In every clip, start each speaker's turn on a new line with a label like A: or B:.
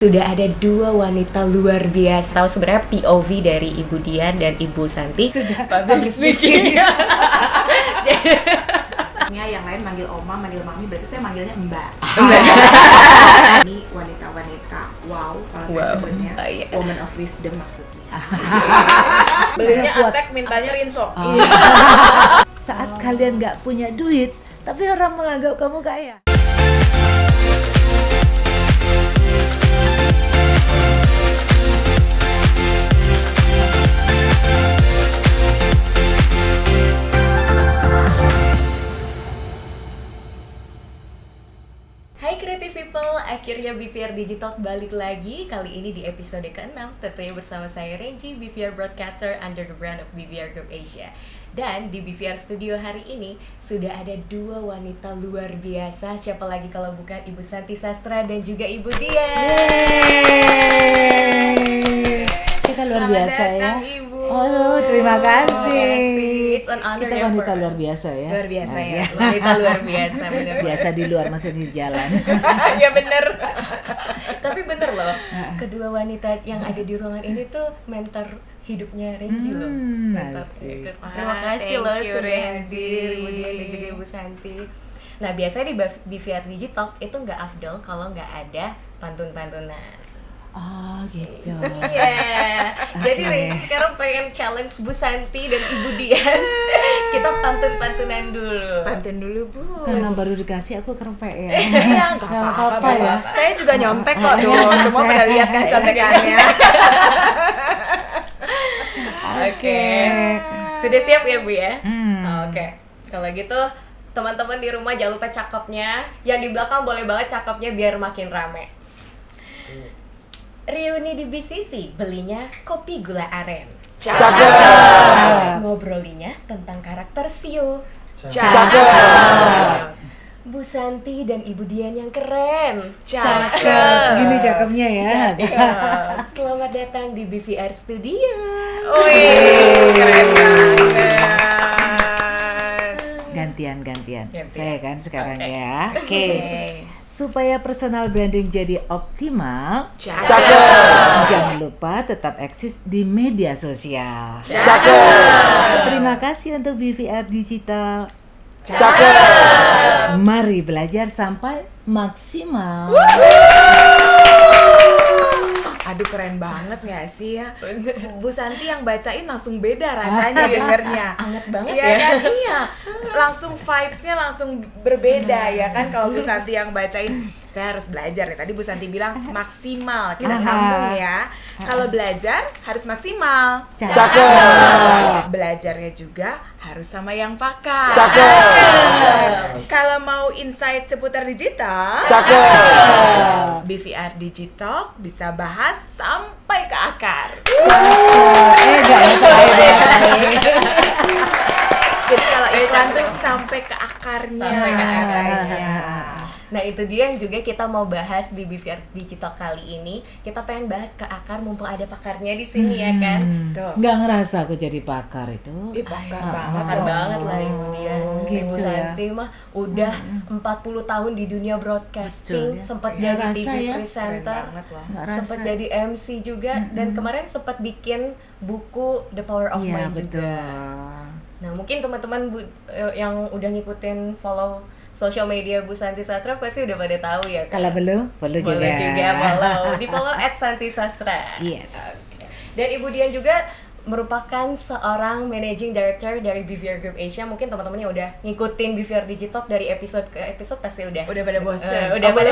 A: Sudah ada dua wanita luar biasa. Tahu sebenarnya POV dari Ibu Dian dan Ibu Santi.
B: Sudah
A: public speaking.
B: Yang lain manggil oma, manggil mami, berarti saya manggilnya mbak. Ini wanita-wanita, wow, kalau saya sebutnya woman of wisdom maksudnya.
C: Belinya Atek, mintanya Rinso.
D: Saat kalian nggak punya duit, tapi orang menganggap kamu kaya.
A: Hai Creative People, akhirnya BVR Digital balik lagi. Kali ini di episode ke-6, tentunya bersama saya Renji, BVR Broadcaster under the brand of BVR Group Asia. Dan di BVR Studio hari ini sudah ada dua wanita luar biasa. Siapa lagi kalau bukan Ibu Santi Sastra dan juga Ibu Dian.
D: Kita luar biasa ya.
B: Ibu.
D: Oh, terima kasih.
A: It's an honor
D: Kita
A: ya
D: wanita
A: for
D: luar
A: us.
D: biasa ya.
B: Luar biasa ya.
A: Wanita luar biasa, bener.
D: Biasa di luar, masih di jalan.
C: Ya bener.
A: Tapi bener loh, kedua wanita yang ada di ruangan ini tuh mentor hidupnya Renji loh. Mentor.
D: asik.
A: Terima kasih
B: Thank
A: loh
B: you,
A: sudah
B: Renji.
A: hadir Ibu Dian dan juga Ibu Santi. Nah biasanya di BVR Digital itu nggak afdol kalau nggak ada pantun-pantunan.
D: Oh gitu.
A: Iya. Jadi Renji sekarang pengen challenge Bu Santi dan Ibu Dian. Kita pantun-pantunan dulu.
B: Pantun dulu, Bu.
D: Karena baru dikasih aku kerempek ya.
B: Iya, nggak
D: Nggak
B: apa-apa
D: ya.
B: Saya juga nyontek kok dong. Semua pada lihat kan contekannya.
A: Oke. Sudah siap ya Bu ya?
D: Hmm.
A: Oke. Kalau gitu teman-teman di rumah jangan lupa cakepnya. Yang di belakang boleh banget cakepnya biar makin rame. Reuni di BCC, belinya kopi gula aren. Ngobrolinya tentang karakter Sio.
B: Cakep.
A: Bu Santi dan Ibu Dian yang keren.
B: Cakep.
D: Gini cakepnya ya.
A: Selamat datang di BVR Studio.
B: Wih, keren banget.
D: Gantian.
A: Gantian.
D: Saya kan sekarang
A: Oke.
D: ya. Oke. Supaya personal branding jadi optimal,
B: Cakep.
D: jangan lupa tetap eksis di media sosial. Terima kasih untuk BVR Digital. Mari belajar sampai maksimal.
B: Aduh, keren banget gak sih ya? Bu Santi yang bacain langsung beda rasanya dengernya.
A: Anget banget
B: Iya
A: ya.
B: kan? Iya. Langsung vibes-nya langsung berbeda ya kan kalau Bu Santi yang bacain. Saya harus belajar ya. Tadi Bu Santi bilang maksimal. Kita sambung ya. Kalau belajar harus maksimal. Belajarnya juga harus sama yang pakar. Kalau mau insight seputar digital, BVR Digital bisa bahas sampai ke akar. Jadi kalau iklan tuh sampai ke akarnya.
A: Sampai ke akarnya.
B: katanya.
A: Nah itu dia yang juga kita mau bahas di BVR Digital kali ini. Kita pengen bahas ke akar mumpung ada pakarnya di sini ya kan.
B: Tuh.
D: Nggak ngerasa aku jadi pakar itu.
B: Ih, pakar banget.
A: Pakar
B: loh.
A: banget lah Ibu Dian.
D: gitu
A: Ibu
D: ya.
A: Santi mah udah 40 tahun di dunia broadcasting,
D: Betul ya.
A: sempat
D: Nggak
A: jadi
D: rasa
A: TV
D: ya.
B: Keren
A: presenter,
B: banget loh.
D: Nggak rasa.
A: sempat jadi MC juga, dan kemarin sempat bikin buku The Power of
D: Iya
A: Mind juga.
D: betul.
A: Nah mungkin teman-teman yang udah ngikutin follow social media Bu Santi Sastra pasti udah pada tahu ya kan?
D: Kalau belum, perlu juga.
A: Boleh juga follow, di follow @santisastra.
D: Yes.
A: Oke. Dan Ibu Dian juga merupakan seorang managing director dari BVR Group Asia. Mungkin teman-teman yang udah ngikutin BVR Digital dari episode ke episode pasti udah
B: Pada bosen.
A: udah pada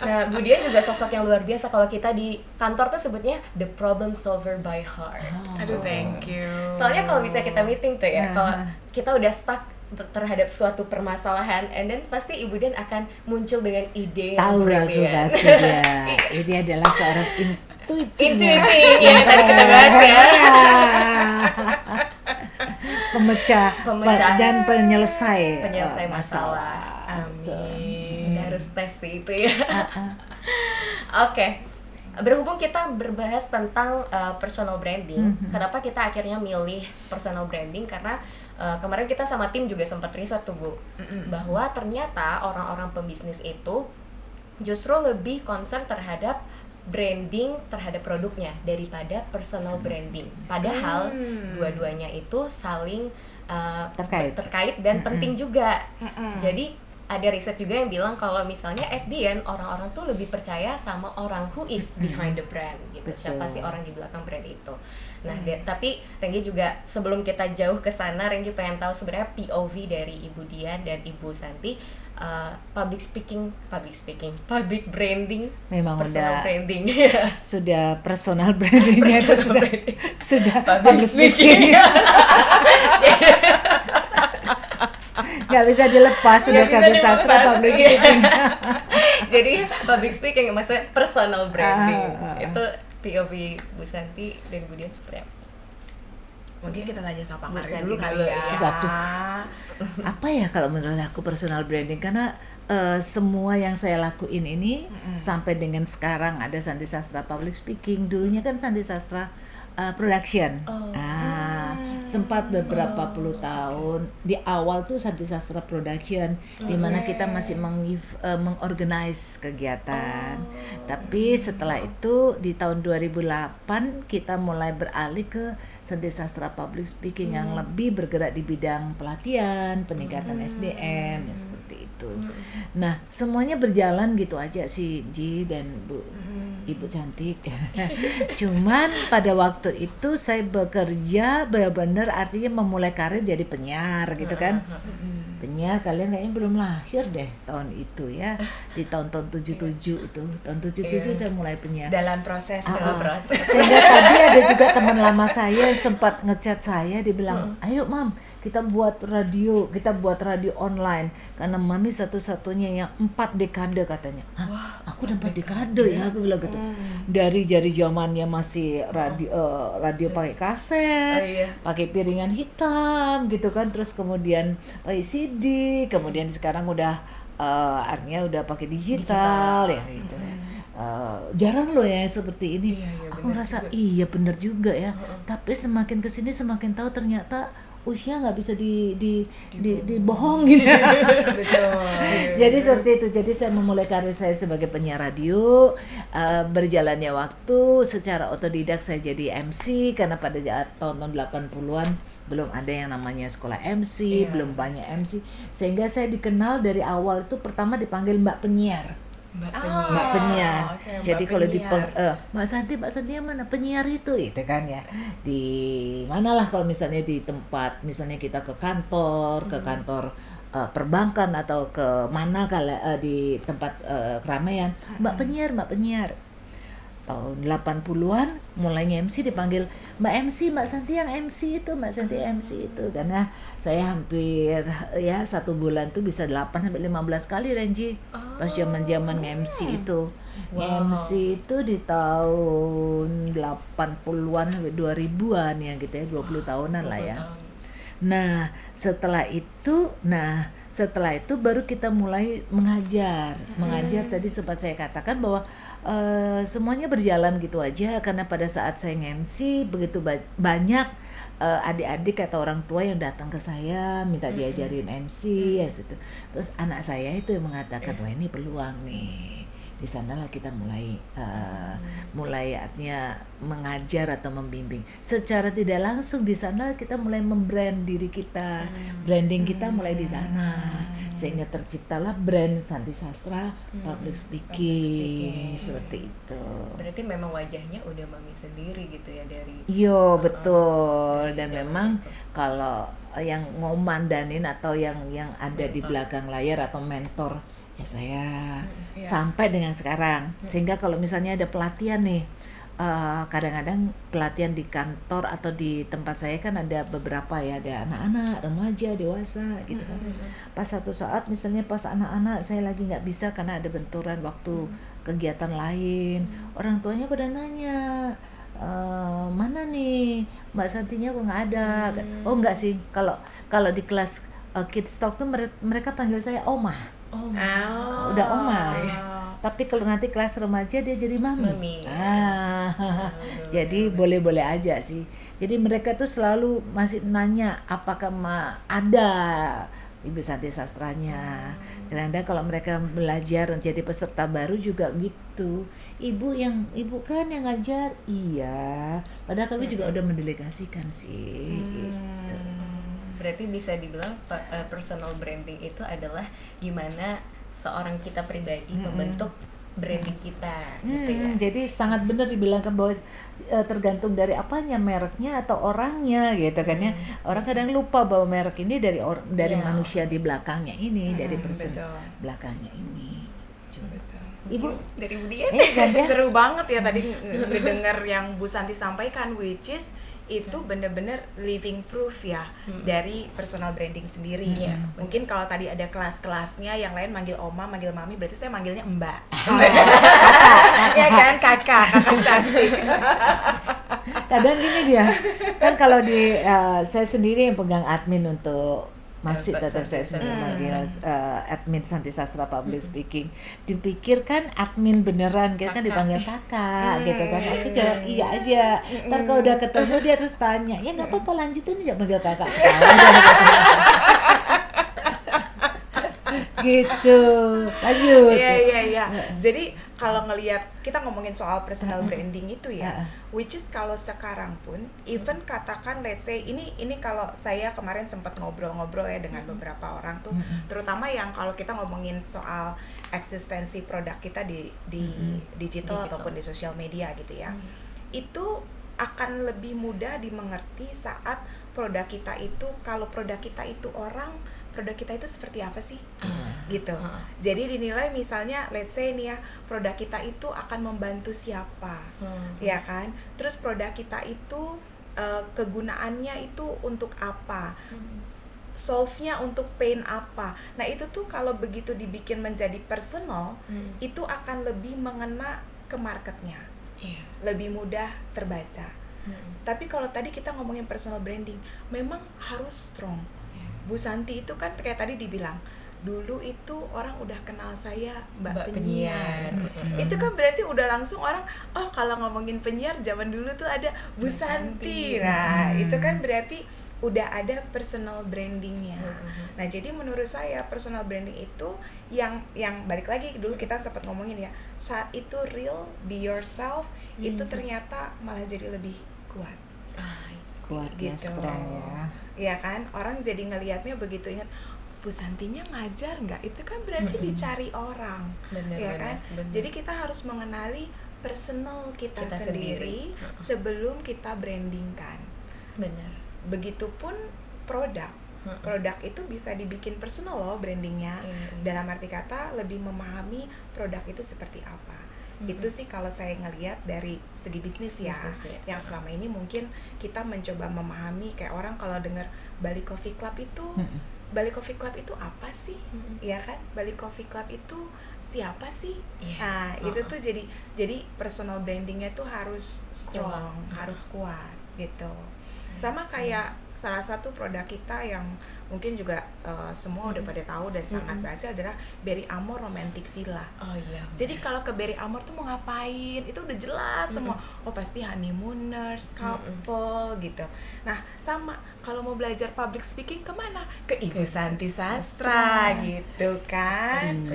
A: Nah, Bu Dian juga sosok yang luar biasa. Kalau kita di kantor tuh sebutnya the problem solver by heart.
B: Aduh, thank you.
A: Soalnya kalau bisa kita meeting tuh ya, kalau kita udah stuck terhadap suatu permasalahan, and then pasti Ibu Dian akan muncul dengan ide yang
D: Tahu aku
A: brilliant.
D: pasti dia. Ini adalah seorang
A: Intuitif yang tadi kita bahas ya.
D: Pemecah dan penyelesai
A: Masalah.
B: Amin.
A: Kita harus tes sih itu ya. Oke. Berhubung kita berbahas tentang personal branding, kenapa kita akhirnya milih personal branding? Karena kemarin kita sama tim juga sempat riset tuh Bu, bahwa ternyata orang-orang pembisnis itu justru lebih concern terhadap branding terhadap produknya daripada personal branding. Padahal dua-duanya itu saling terkait dan penting juga. Jadi ada riset juga yang bilang kalau misalnya at the end orang-orang tuh lebih percaya sama orang who is behind the brand gitu.
D: Betul.
A: Siapa sih orang di belakang brand itu. Nah, tapi Renggi juga sebelum kita jauh ke sana, Renggi pengen tahu sebenarnya POV dari Ibu Dian dan Ibu Santi, public branding,
D: Memang
A: personal
D: udah
A: branding.
D: sudah personal brandingnya itu
A: Personal branding.
D: sudah
A: Public
D: public speaking. Nggak bisa dilepas, sudah
A: Nggak bisa
D: satu sastra
A: dilepas,
D: public
A: iya.
D: speaking.
A: Jadi public speaking maksudnya personal branding.
D: Ah.
A: Itu POV Bu Santi dan Bu Dian seperti apa?
B: Mungkin kita tanya sama Pak
A: Bu
B: Karin
A: Santi
B: dulu kali
A: dulu,
B: ya.
A: iya.
D: Waduh. Apa ya kalau menurut aku personal branding, karena semua yang saya lakuin ini sampai dengan sekarang ada Santi Sastra Public Speaking, dulunya kan Santi Sastra Production. Sempat beberapa puluh tahun di awal tuh Santi Sastra Production, di mana kita masih mengorganize kegiatan. Tapi setelah itu di tahun 2008 kita mulai beralih ke Santi Sastra Public Speaking yang lebih bergerak di bidang pelatihan, peningkatan SDM, ya seperti itu. Nah, semuanya berjalan gitu aja sih, Ji dan Ibu cantik. Cuman pada waktu itu saya bekerja benar-benar artinya memulai karir jadi penyiar gitu kan. Penyiar, kalian kayaknya belum lahir deh tahun itu ya. Di tahun-tahun 77 itu. Tahun 77 saya mulai penyiar.
B: Dalam proses.
D: Sehingga tadi ada juga teman lama saya sempat ngechat saya, dia bilang, "Ayo Mam, kita buat radio online karena Mami satu-satunya yang 4 dekade," katanya. "Hah, aku udah 4 dekade ya," aku bilang gitu. Dari zamannya masih radio pakai kaset, pakai piringan hitam gitu kan, terus kemudian pakai CD, kemudian sekarang udah artinya udah pakai digital ya gitu ya. Jarang loh ya seperti ini. Aku ngerasa iya bener juga ya. Tapi semakin kesini semakin tahu ternyata usia nggak bisa dibohongin.
B: Betul.
D: Jadi seperti itu. Jadi saya memulai karir saya sebagai penyiar radio. Berjalannya waktu secara otodidak saya jadi MC karena pada tahun-tahun 80-an belum ada yang namanya sekolah MC, belum banyak MC, sehingga saya dikenal dari awal itu pertama dipanggil Mbak Penyiar. Mbak Penyiar.
B: Okay,
D: Jadi
B: Mbak
D: kalau di
B: Penyiar.
D: Mbak Santi yang mana penyiar itu kan ya. Di manalah kalau misalnya di tempat misalnya kita ke kantor perbankan atau ke mana di tempat keramaian, Mbak Penyiar. Tahun 80-an mulainya MC dipanggil Mbak MC, Mbak Santi yang MC itu, Mbak Santi MC itu, karena saya hampir ya 1 bulan tuh bisa 8 sampai 15 kali Renji pas zaman MC itu. MC itu di tahun 80-an sampai 2000-an ya gitu ya, 20 tahunan lah ya. Nah, setelah itu baru kita mulai mengajar. Tadi sempat saya katakan bahwa semuanya berjalan gitu aja karena pada saat saya nge-MC begitu banyak adik-adik atau orang tua yang datang ke saya minta diajarin MC ya situ. Terus anak saya itu yang mengatakan, "Wah, ini peluang nih." Di sanalah kita mulai artinya mengajar atau membimbing. Secara tidak langsung di sana kita mulai membrand diri kita. Branding kita mulai di sana. Sehingga terciptalah brand Santi Sastra Public Speaking. Seperti itu.
A: Berarti memang wajahnya udah Mami sendiri gitu ya dari.
D: Iya, betul. Dan memang kalau yang ngomandanin atau yang ada di belakang layar atau mentor ya saya sampai dengan sekarang. Sehingga kalau misalnya ada pelatihan nih, kadang-kadang pelatihan di kantor atau di tempat saya kan ada beberapa ya, ada anak-anak, remaja, dewasa gitu kan. Pas satu saat misalnya pas anak-anak saya lagi nggak bisa karena ada benturan waktu kegiatan lain, orang tuanya pada nanya, "Mana nih Mbak Santinya kok nggak ada?" Oh enggak sih, kalau di kelas Kids Talk tuh mereka panggil saya Oma. Udah Oma. Tapi kalau nanti kelas remaja dia jadi Mami. Jadi boleh-boleh aja sih. Jadi mereka tuh selalu masih nanya apakah ada Ibu Santi Sastranya. Kadang-kadang kalau mereka belajar jadi peserta baru juga gitu. Ibu kan yang ngajar, iya. Padahal kami juga udah mendelegasikan sih. Gitu.
A: Berarti bisa dibilang personal branding itu adalah gimana seorang kita pribadi membentuk branding kita gitu ya.
D: Jadi sangat benar dibilangkan bahwa tergantung dari apanya, mereknya atau orangnya gitu kan ya. Orang kadang lupa bahwa merek ini dari manusia di belakangnya ini, dari person
B: betul.
D: belakangnya ini.
B: Betul.
D: Ibu
A: Dari Budian.
D: kan ya?
B: Seru banget ya tadi ngedenger yang Bu Santi sampaikan, which is itu bener-bener living proof ya dari personal branding sendiri.
A: Iya.
B: Mungkin kalau tadi ada kelas-kelasnya yang lain manggil oma, manggil mami, berarti saya manggilnya mbak. Ya kan, kakak cantik.
D: Kadang gini dia, kan kalau di saya sendiri yang pegang admin untuk masih
A: Mbak
D: tetap saya
A: Santi
D: sendiri
A: Sastra.
D: manggil admin Santi Sastra Public Speaking. Dipikir kan admin beneran, kita kan dipanggil kakak gitu kan. Aku jawab iya aja. Ntar kalau udah ketemu dia terus tanya, ya nggak apa-apa lanjutin aja panggil kakak. Gitu, lanjut.
B: Iya. Jadi kalau ngelihat kita ngomongin soal personal branding itu ya, which is kalau sekarang pun, even katakan let's say ini kalau saya kemarin sempat ngobrol-ngobrol ya dengan beberapa orang tuh, terutama yang kalau kita ngomongin soal eksistensi produk kita di digital ataupun di sosial media gitu ya, itu akan lebih mudah dimengerti saat produk kita itu, kalau produk kita itu produk kita itu seperti apa sih gitu. Jadi dinilai misalnya let's say nih ya, produk kita itu akan membantu siapa, ya kan, terus produk kita itu kegunaannya itu untuk apa, solve-nya untuk pain apa. Nah itu tuh kalau begitu dibikin menjadi personal, itu akan lebih mengena ke marketnya, lebih mudah terbaca. Tapi kalau tadi kita ngomongin personal branding, memang harus strong. Bu Santi itu kan kayak tadi dibilang, dulu itu orang udah kenal saya Mbak penyiar. Itu kan berarti udah langsung orang, oh kalau ngomongin penyiar zaman dulu tuh ada Bu Santi. Nah itu kan berarti udah ada personal brandingnya. Nah jadi menurut saya personal branding itu yang balik lagi dulu kita sempat ngomongin ya, saat itu real, be yourself, itu ternyata malah jadi lebih kuat.
D: Kuat ya,
B: Gitu.
D: strong ya.
B: Ya kan, orang jadi ngelihatnya begitu, ingat Bu Santinya ngajar nggak? Itu kan berarti dicari orang, ya kan?
A: Bener.
B: Jadi kita harus mengenali personal kita
A: sendiri.
B: sendiri sebelum kita brandingkan.
A: Benar.
B: Begitupun produk itu bisa dibikin personal loh brandingnya. Dalam arti kata lebih memahami produk itu seperti apa. Itu sih kalau saya ngelihat dari segi bisnis ya. Yang selama ini mungkin kita mencoba memahami, kayak orang kalau dengar Bali Coffee Club itu Bali Coffee Club itu apa sih? Ya kan? Bali Coffee Club itu siapa sih? Nah, itu tuh jadi personal brandingnya tuh harus strong, harus kuat gitu. Sama kayak salah satu produk kita yang mungkin juga semua udah pada tahu dan sangat berhasil adalah Berry Amor Romantic Villa.
A: Oh iya.
B: Jadi kalau ke Berry Amor tuh mau ngapain? Itu udah jelas semua. Oh pasti honeymooners, couple gitu. Nah sama kalau mau belajar public speaking kemana? Ke Ibu Santi Sastra gitu kan.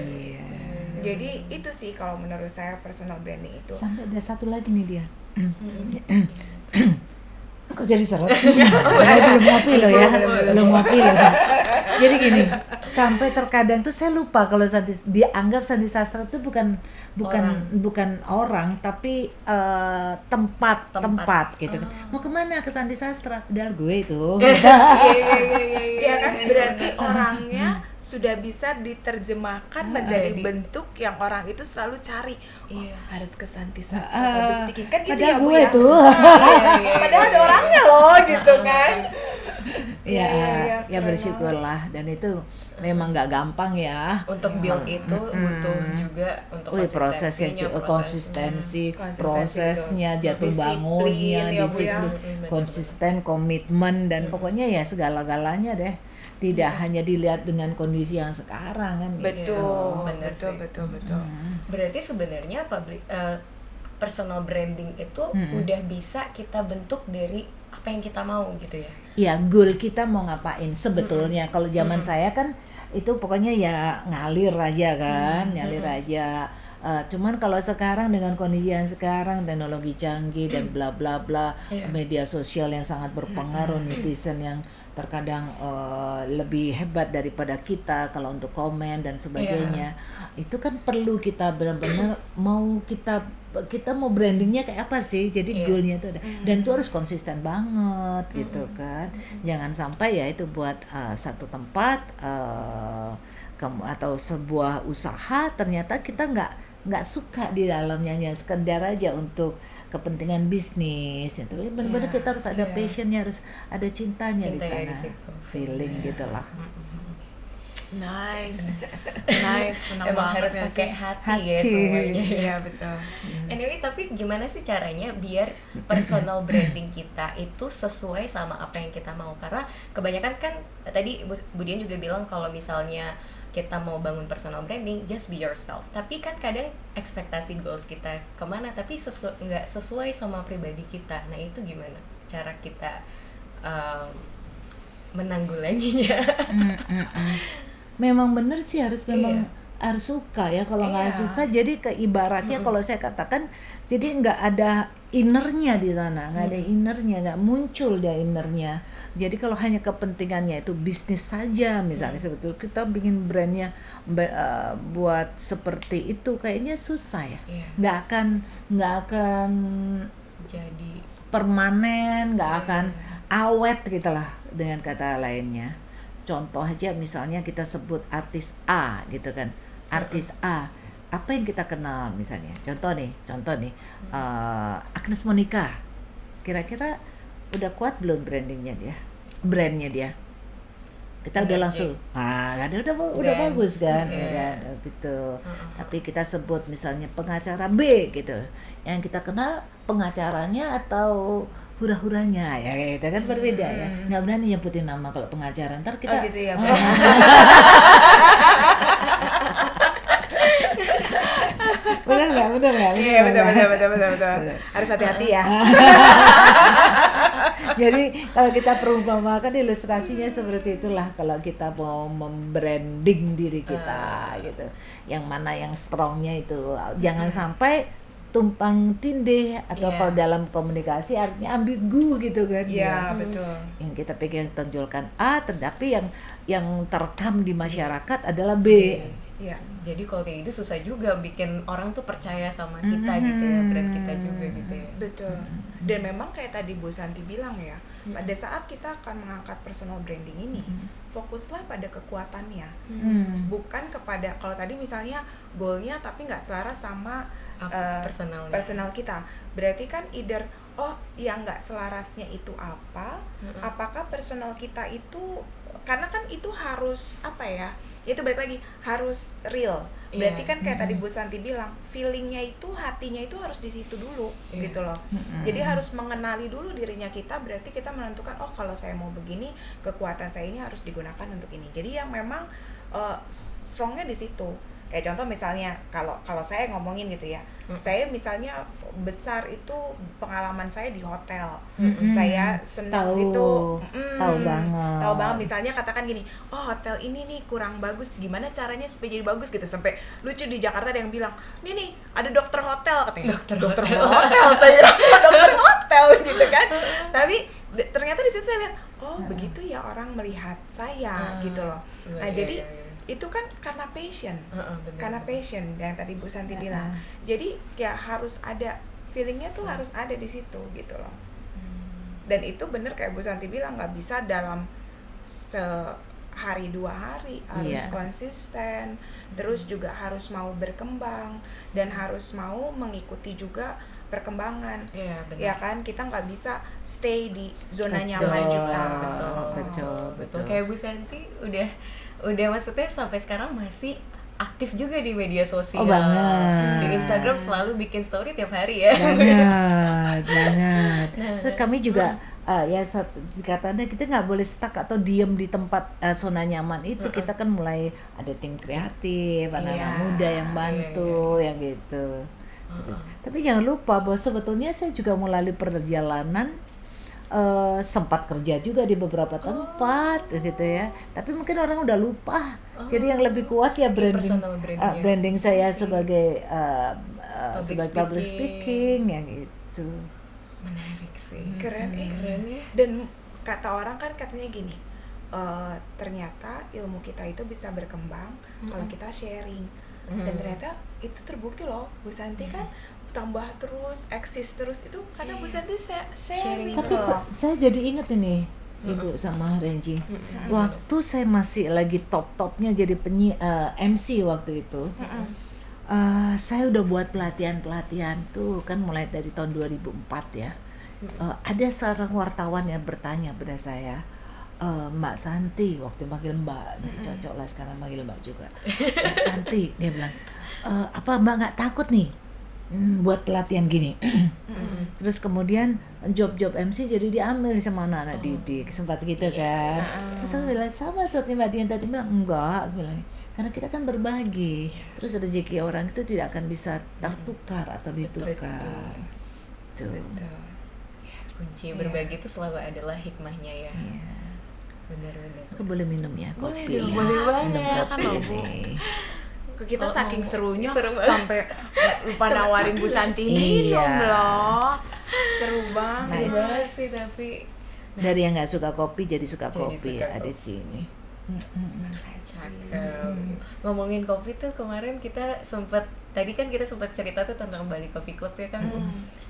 B: Jadi itu sih kalau menurut saya personal branding itu.
D: Sampai ada satu lagi nih dia. Kok jadi seret? Belum ngopi loh ya, belum ngopi loh. Jadi gini, sampai terkadang tuh saya lupa kalau dianggap Santi Sastra itu bukan orang, tapi tempat gitu kan. Mau kemana ke Santi Sastra? Padahal gue itu.
B: Iya kan, berarti orangnya sudah bisa diterjemahkan menjadi bentuk yang orang itu selalu cari. Harus ke Santi Sastra public speaking kan gitu ya Bu
D: gue
B: ya.
D: tuh.
B: Padahal ada orangnya loh gitu kan.
D: Ya bersyukurlah, dan itu memang nggak gampang ya.
A: Untuk build itu butuh juga untuk
D: konsistensi,
B: Konsistensi
D: prosesnya, jatuh
B: Disiplin,
D: bangunnya,
B: ya, Bu, ya.
D: disiplin, konsisten, komitmen, dan pokoknya ya segala-galanya deh. Tidak hanya dilihat dengan kondisi yang sekarang kan.
B: Betul,
A: Bener
B: betul,
A: sih.
B: betul.
A: Berarti sebenarnya personal branding itu udah bisa kita bentuk dari apa yang kita mau gitu ya.
D: Ya, goal kita mau ngapain sebetulnya. Kalau zaman saya kan itu pokoknya ya ngalir aja kan, ngalir aja. Cuman kalau sekarang dengan kondisi yang sekarang, teknologi canggih dan bla bla bla, media sosial yang sangat berpengaruh, netizen yang terkadang lebih hebat daripada kita kalau untuk komen dan sebagainya. Itu kan perlu kita benar-benar mau kita mau brandingnya kayak apa sih, jadi goalnya itu ada, dan itu harus konsisten banget gitu kan. Jangan sampai ya itu buat satu tempat atau sebuah usaha ternyata kita nggak suka di dalamnya, hanya sekedar aja untuk kepentingan bisnis. Tapi benar-benar kita harus ada passionnya, harus ada cintanya di sana, feeling gitulah.
B: Nice, senang
A: Emang
B: banget
A: harus
B: ya
A: pakai
B: sih.
A: hati ya semuanya.
B: Iya betul.
A: Anyway, tapi gimana sih caranya biar personal branding kita itu sesuai sama apa yang kita mau? Karena kebanyakan kan tadi Bu Dian juga bilang kalau misalnya kita mau bangun personal branding, just be yourself. Tapi kan kadang ekspektasi goals kita kemana, tapi nggak sesuai sama pribadi kita. Nah itu gimana cara kita menanggulanginya?
D: Memang bener sih, harus harus suka ya. Kalau nggak suka jadi ibaratnya kalau saya katakan jadi nggak ada innernya di sana, nggak ada innernya, nggak muncul dia innernya. Jadi kalau hanya kepentingannya itu bisnis saja misalnya, sebetulnya kita bikin brandnya buat seperti itu kayaknya susah ya. nggak akan
A: Jadi
D: permanen, nggak akan awet gitulah dengan kata lainnya. Contoh aja misalnya kita sebut artis A gitu kan, artis A, apa yang kita kenal misalnya, contoh nih Agnes Monica, kira-kira udah kuat belum brandnya dia? Kita udah langsung udah bagus kan, ya kan gitu. Tapi kita sebut misalnya pengacara B gitu, yang kita kenal pengacaranya atau hura-huranya ya, kita kan berbeda ya, nggak berani nyebutin nama kalau pengacara, ntar kita
B: gitu ya.
D: benar nggak?
B: Iya betul. Harus hati-hati ya.
D: Jadi kalau kita perumpamakan ilustrasinya seperti itulah, kalau kita mau membranding diri kita gitu, yang mana yang strongnya itu jangan sampai tumpang tindih, atau kalau dalam komunikasi artinya ambigu gitu kan.
B: Iya betul.
D: Yang kita pengen tonjolkan A, tetapi yang terekam di masyarakat adalah B.
B: Iya.
A: jadi kalau kayak gitu susah juga bikin orang tuh percaya sama kita gitu ya, brand kita juga gitu ya.
B: Betul. Dan memang kayak tadi Bu Santi bilang ya, pada saat kita akan mengangkat personal branding ini, fokuslah pada kekuatannya, bukan kepada, kalau tadi misalnya goalnya tapi nggak selaras sama personal kita, berarti kan either yang nggak selarasnya itu apakah personal kita itu, karena kan itu harus apa ya, itu balik lagi harus real. Berarti kan kayak tadi Bu Santi bilang, feelingnya itu, hatinya itu harus di situ dulu gitu loh. Jadi harus mengenali dulu dirinya kita, berarti kita menentukan kalau saya mau begini, kekuatan saya ini harus digunakan untuk ini. Jadi yang memang strongnya di situ. Kayak contoh misalnya kalau saya ngomongin gitu ya, saya misalnya besar itu pengalaman saya di hotel, saya senang itu
D: tahu banget
B: misalnya katakan gini, hotel ini nih kurang bagus, gimana caranya supaya jadi bagus gitu. Sampai lucu di Jakarta ada yang bilang, nih ada dokter hotel katanya, dokter hotel saya dokter hotel gitu kan. Tapi ternyata di situ saya lihat, begitu ya orang melihat saya gitu loh. Nah jadi itu kan karena passion, yang tadi Bu Santi bilang. Jadi ya harus ada feelingnya tuh, harus ada di situ gitu loh. Dan itu bener kayak Bu Santi bilang, nggak bisa dalam sehari 2 hari, harus konsisten, terus juga harus mau berkembang dan harus mau mengikuti juga perkembangan. Ya kan, kita nggak bisa stay di zona nyaman kita.
A: Betul. Kayak Bu Santi udah maksudnya sampai sekarang masih aktif juga di media sosial.
D: Banget.
A: Di Instagram selalu bikin story tiap hari ya.
D: Banget. Terus kami juga katanya kita nggak boleh stuck atau diem di tempat zona nyaman itu. Kita kan mulai ada tim kreatif, anak-anak muda yang bantu, yang gitu. Tapi jangan lupa bahwa sebetulnya saya juga melalui perjalanan sempat kerja juga di beberapa tempat gitu ya. Tapi mungkin orang udah lupa. Jadi yang lebih kuat ya
A: Personal branding-nya.
D: branding saya sebagai
A: Public
D: public
A: speaking.
D: speaking yang itu.
A: Menarik sih.
B: Keren
A: Keren ya.
B: Dan kata orang kan katanya gini, ternyata ilmu kita itu bisa berkembang kalau kita sharing. Dan ternyata itu terbukti loh, Bu Santi kan tambah terus, eksis terus itu karena Bu Santi sharing
D: Tapi
B: loh.
D: saya jadi inget ini Ibu sama Renji. Waktu saya masih lagi top-topnya jadi MC waktu itu. Saya udah buat pelatihan tuh kan mulai dari tahun 2004 ya. Ada seorang wartawan yang bertanya pada saya, Mbak Santi, waktu manggil Mbak, masih cocok lah sekarang manggil Mbak juga. Mbak Santi, dia bilang, apa Mbak nggak takut nih buat pelatihan gini? Terus kemudian job MC jadi diambil sama anak-anak didik sempat gitu kan. Terus saya bilang sama seperti Mbak Dian tadi bilang, enggak, aku bilang, karena kita kan berbagi. Terus rezeki orang itu tidak akan bisa tertukar atau ditukar. Tuh.
B: Betul.
A: Kunci berbagi itu selalu adalah hikmahnya ya. Benar-benar.
D: Aku boleh minum ya
A: Boleh
D: kopi.
A: dong,
D: ya.
A: boleh banget.
D: Minum
B: Kan
D: kopi
B: loh, Bu.
D: ini.
B: Ke kita saking serunya
A: seru banget.
B: sampai lupa nawarin Bu Santi
D: Iya.
B: minum loh. Seru banget.
D: Nice.
A: Banget sih tapi
D: Dari yang nggak suka kopi jadi suka
A: Jadi
D: kopi
A: suka
D: ada di
A: kopi.
D: sini.
A: cakep. Ngomongin kopi tuh kemarin kita tadi kan kita sempat cerita tuh tentang Bali Coffee Club ya kan Bu.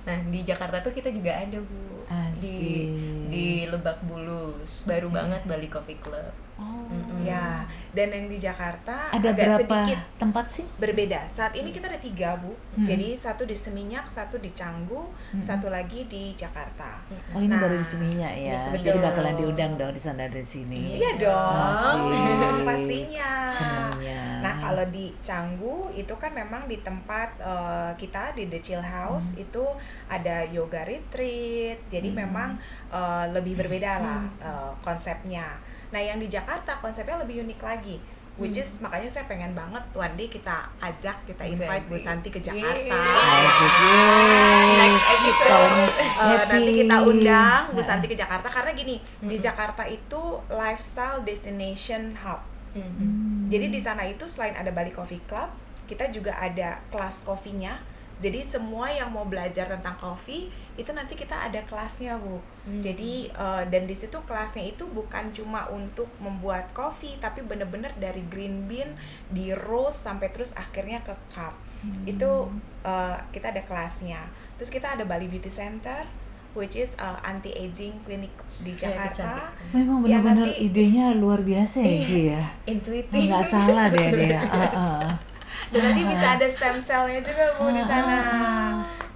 A: Nah di Jakarta tuh kita juga ada Bu.
D: Asik.
A: Di Lebak Bulus baru banget Bali Coffee Club.
B: Oh, ya. Dan yang di Jakarta
D: Ada
B: agak
D: berapa
B: sedikit
D: tempat sih?
B: berbeda. Saat ini kita ada 3 Bu. Jadi satu di Seminyak, satu di Canggu, satu lagi di Jakarta.
D: Oh ini
B: Nah,
D: baru di Seminyak ya.
B: betul.
D: Jadi bakalan diundang dong di sana dan sini.
B: Iya dong,
D: Asik.
B: pastinya.
D: Senangnya.
B: Nah kalau di Canggu itu kan memang di tempat kita di The Chill House itu ada yoga retreat. Jadi memang lebih berbeda lah konsepnya. Nah yang di Jakarta konsepnya lebih unik lagi. Which is makanya saya pengen banget one day kita ajak, kita
A: Bu
B: invite Bu
A: Santi.
B: Santi ke Jakarta.
D: Asik, yeay.
A: Next episode.
D: Pokoknya
B: Nanti
D: happy.
B: kita undang Bu Santi ke Jakarta karena gini, di Jakarta itu lifestyle destination hub. Jadi di sana itu selain ada Bali Coffee Club, kita juga ada kelas kopinya. Jadi semua yang mau belajar tentang kopi itu nanti kita ada kelasnya Bu. Jadi dan di situ kelasnya itu bukan cuma untuk membuat kopi, tapi bener-bener dari green bean di roast sampai terus akhirnya ke cup. Itu kita ada kelasnya. Terus kita ada Bali Beauty Center, which is anti-aging clinic di Jakarta.
D: Memang
B: Ya,
D: benar-benar
B: nanti-
D: idenya luar biasa ya Ji ya.
A: Intuitif.
D: Nggak salah deh dia.
B: Dan nanti bisa ada stem cell-nya juga Bu di sana.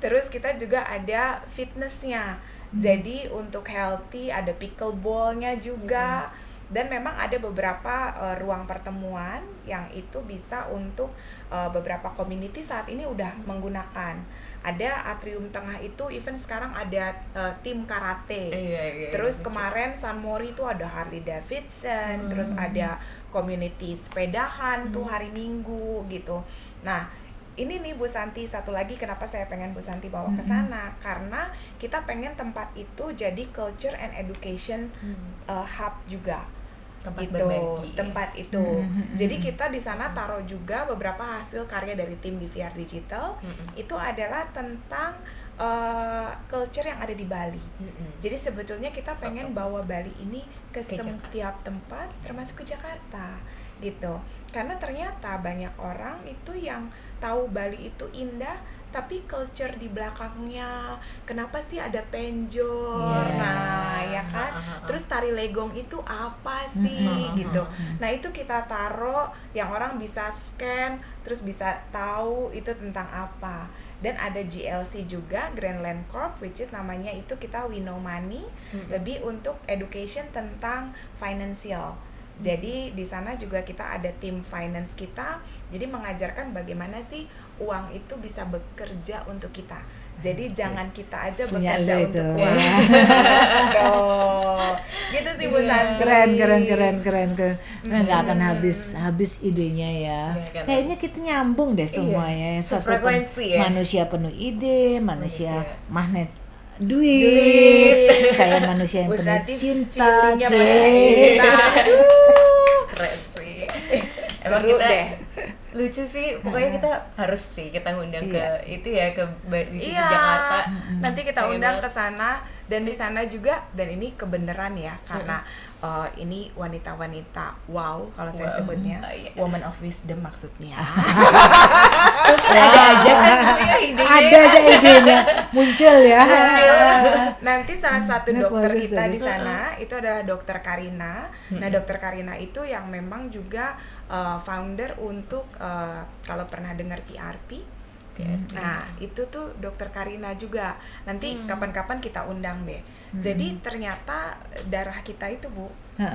B: Terus kita juga ada fitnessnya. Jadi untuk healthy ada pickleball-nya juga. Dan memang ada beberapa ruang pertemuan yang itu bisa untuk beberapa community saat ini udah menggunakan. Ada atrium tengah itu even sekarang ada tim karate.
A: Iya,
B: Terus
A: lucu.
B: kemarin San Mori itu ada Harley Davidson, terus ada community sepedahan tuh hari Minggu gitu. Nah, ini nih Bu Santi, satu lagi kenapa saya pengen Bu Santi bawa ke sana, karena kita pengen tempat itu jadi culture and education hub juga.
A: Tempat
B: Itu
A: berbagi.
B: tempat itu. Jadi kita di sana taruh juga beberapa hasil karya dari tim BVR Digital. Itu adalah tentang culture yang ada di Bali. Jadi sebetulnya kita pengen bawa Bali ini ke setiap tempat, termasuk ke Jakarta, gitu. Karena ternyata banyak orang itu yang tahu Bali itu indah, tapi culture di belakangnya, kenapa sih ada penjor, nah ya kan, terus tari legong itu apa sih, gitu. Nah itu kita taruh yang orang bisa scan, terus bisa tahu itu tentang apa. Dan ada GLC juga, Grand Land Corp, which is namanya itu kita We Know Money, lebih untuk education tentang financial. Jadi di sana juga kita ada tim finance kita, jadi mengajarkan bagaimana sih uang itu bisa bekerja untuk kita. Jadi jangan kita aja
D: Punya
B: bekerja
D: lo
B: untuk
D: itu.
B: uang. Tuh. Gitu sih Bu Santi.
D: Keren. Nggak akan habis idenya ya.
A: Nggak akan
D: Kayaknya kita nyambung deh semuanya.
A: Sefrekuensi ya.
D: Manusia penuh ide, manusia magnet
B: Duit.
D: Saya manusia yang
B: Bu
D: penuh
B: Santi
D: cinta.
B: pitchingnya
D: Cie.
B: banyak cinta.
A: Keren sih. Emang
B: Seru
A: kita
B: deh.
A: lucu sih, pokoknya kita harus sih kita ngundang ke itu ya, ke bisnis
B: Iya,
A: Jakarta.
B: nanti kita
A: Pengen
B: undang
A: banget.
B: ke sana, dan di sana juga, dan ini kebenaran ya, karena ini wanita-wanita wow kalau saya
A: Wow.
B: sebutnya,
A: Oh, iya.
B: woman of wisdom maksudnya.
A: Ada aja kan ya idenya.
D: Ada aja idenya muncul ya.
B: Nanti salah satu
D: Nah,
B: dokter
D: bagus,
B: kita di
D: bagus.
B: sana itu adalah dokter Karina. Nah, dokter Karina itu yang memang juga founder untuk kalau pernah dengar PRP. Nah, itu tuh dokter Karina juga. Nanti kapan-kapan kita undang deh. Jadi ternyata darah kita itu, Bu,